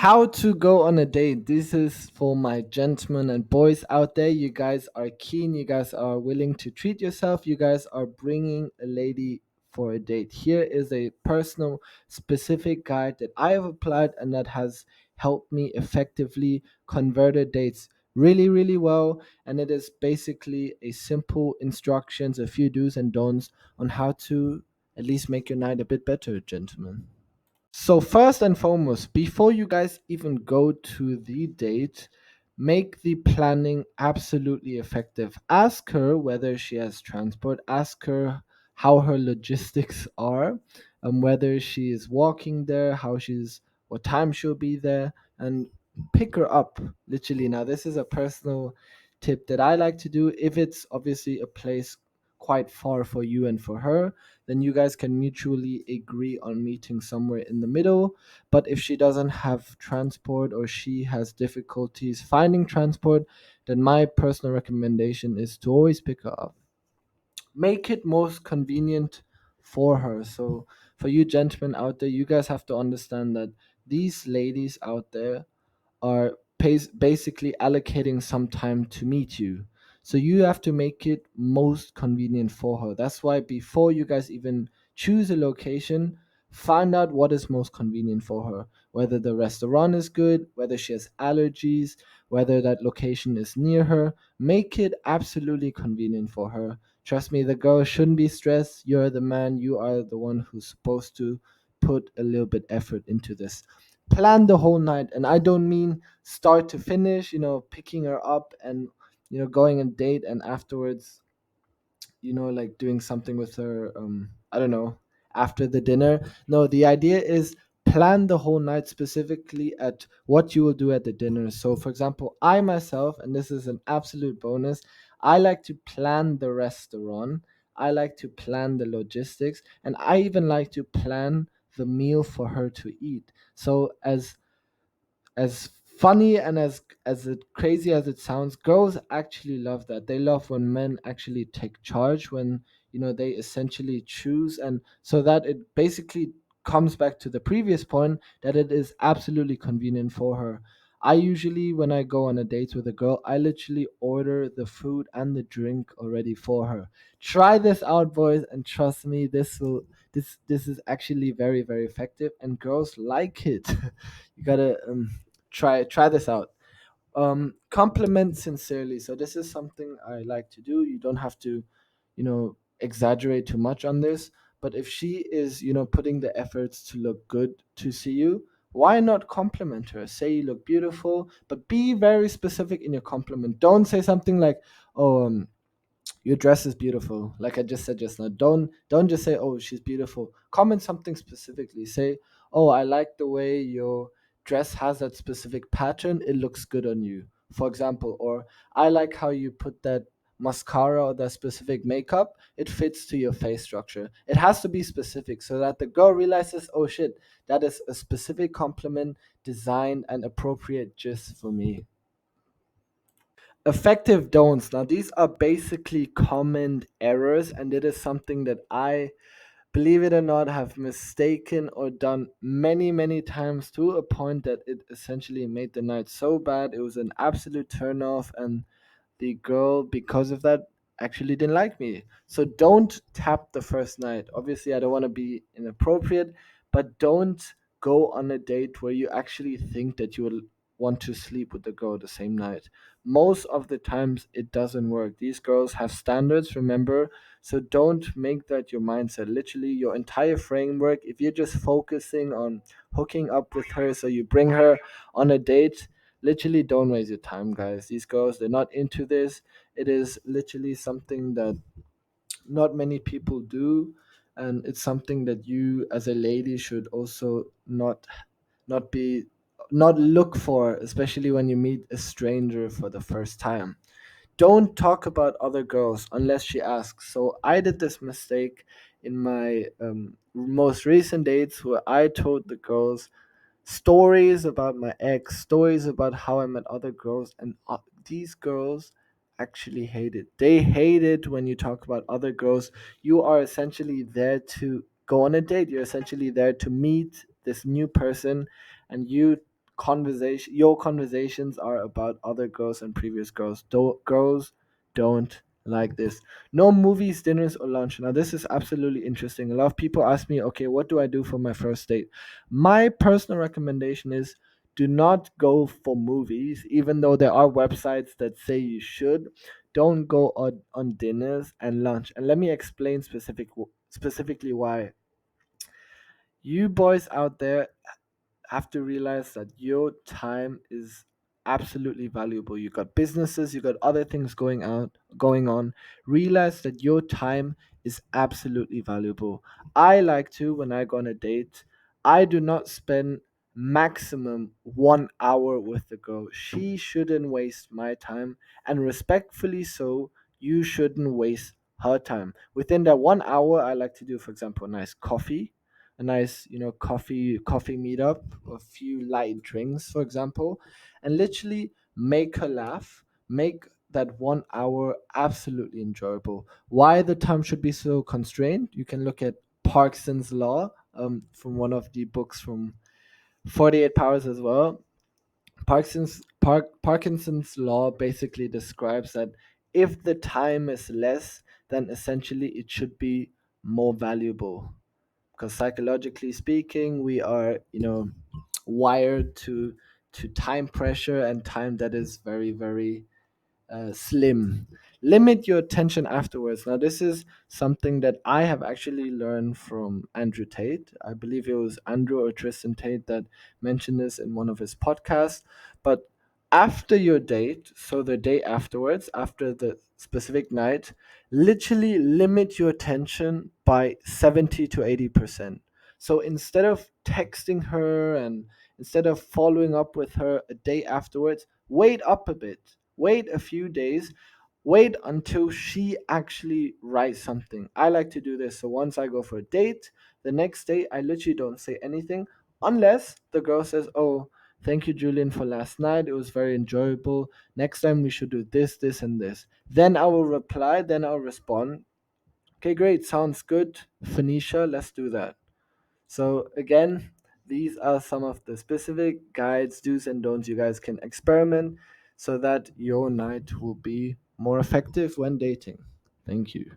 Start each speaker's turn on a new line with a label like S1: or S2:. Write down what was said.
S1: How to go on a date. This is for my gentlemen and boys out there. You guys are keen. You guys are willing to treat yourself. You guys are bringing a lady for a date. Here is a personal, specific guide that I have applied and that has helped me effectively convert dates really, really well. And it is basically a simple instructions, a few do's and don'ts on how to at least make your night a bit better, gentlemen. So first and foremost, before you guys even go to the date, make the planning absolutely effective. Ask her whether she has transport. Ask her how her logistics are, and whether she is walking there, what time she'll be there, and pick her up. Literally, now this is a personal tip that I like to do. If it's obviously a place quite far for you and for her, then you guys can mutually agree on meeting somewhere in the middle. But if she doesn't have transport or she has difficulties finding transport, then my personal recommendation is to always pick her up. Make it most convenient for her. So, for you gentlemen out there, you guys have to understand that these ladies out there are basically allocating some time to meet you. So you have to make it most convenient for her. That's why before you guys even choose a location, find out what is most convenient for her. Whether the restaurant is good, whether she has allergies, whether that location is near her. Make it absolutely convenient for her. Trust me, the girl shouldn't be stressed. You're the man, you are the one who's supposed to put a little bit effort into this. Plan the whole night, and I don't mean start to finish, picking her up and going on date and afterwards, like doing something with her, I don't know, after the dinner. No, the idea is plan the whole night, specifically at what you will do at the dinner. So for example, I myself, and this is an absolute bonus, I like to plan the restaurant, I like to plan the logistics, and I even like to plan the meal for her to eat. So as funny and as it crazy as it sounds, girls actually love that. They love when men actually take charge, when they essentially choose, and so that it basically comes back to the previous point that it is absolutely convenient for her. I usually, when I go on a date with a girl, I literally order the food and the drink already for her. Try this out, boys, and trust me, this is actually very, very effective, and girls like it. You gotta try this out. Compliment sincerely. So this is something I like to do. You don't have to, exaggerate too much on this. But if she is, putting the efforts to look good to see you, why not compliment her? Say you look beautiful, but be very specific in your compliment. Don't say something like, "Oh, your dress is beautiful," like I just said just now. Don't just say, "Oh, she's beautiful." Comment something specifically. Say, "Oh, I like the way your dress has that specific pattern. It looks good on you," for example. Or, "I like how you put that mascara or that specific makeup. It fits to your face structure." It has to be specific so that the girl realizes, "Oh shit, that is a specific compliment designed and appropriate just for me." Effective don'ts. Now, these are basically common errors, and it is something that I, believe it or not, have mistaken or done many, many times, to a point that it essentially made the night so bad. It was an absolute turn off, and the girl, because of that, actually didn't like me. So don't tap the first night. Obviously, I don't want to be inappropriate, but don't go on a date where you actually think that you will want to sleep with the girl the same night. Most of the times it doesn't work. These girls have standards, remember? So don't make that your mindset. Literally, your entire framework, if you're just focusing on hooking up with her, so you bring her on a date, literally don't waste your time, guys. These girls, they're not into this. It is literally something that not many people do, and it's something that you as a lady should also not be not look for, especially when you meet a stranger for the first time. Don't talk about other girls unless she asks. So I did this mistake in my most recent dates, where I told the girls stories about my ex, stories about how I met other girls, and these girls actually hate it. They hate it when you talk about other girls. You are essentially there to go on a date. You're essentially there to meet this new person, and you your conversations are about other girls and previous girls. Girls don't like this. No movies, dinners, or lunch. Now this is absolutely interesting. A lot of people ask me, okay, what do I do for my first date? My personal recommendation is, do not go for movies, even though there are websites that say you should. Don't go on dinners and lunch. And let me explain specifically why. You boys out there have to realize that your time is absolutely valuable. You got businesses, you got other things going on. Realize that your time is absolutely valuable. I like to, when I go on a date, I do not spend maximum 1 hour with the girl. She shouldn't waste my time, and respectfully so, you shouldn't waste her time. Within that 1 hour, I like to do, for example, a nice coffee, a nice, coffee meetup, a few light drinks, for example, and literally make her laugh, make that 1 hour absolutely enjoyable. Why the time should be so constrained, you can look at Parkinson's law, from one of the books from 48 Powers as well. Parkinson's law basically describes that if the time is less, then essentially it should be more valuable, because psychologically speaking, we are, wired to time pressure and time that is very, very slim. Limit your attention afterwards. Now, this is something that I have actually learned from Andrew Tate. I believe it was Andrew or Tristan Tate that mentioned this in one of his podcasts. But after your date, so the day afterwards, after the specific night, literally limit your attention by 70 to 80%. So instead of texting her and instead of following up with her a day afterwards, wait up a bit, wait a few days, wait until she actually writes something. I like to do this. So once I go for a date, the next day I literally don't say anything unless the girl says, "Oh, thank you, Julian, for last night. It was very enjoyable. Next time we should do this, this, and this." Then I will reply, then I'll respond. Okay, great. Sounds good. Phoenicia, let's do that. So again, these are some of the specific guides, do's and don'ts you guys can experiment so that your night will be more effective when dating. Thank you.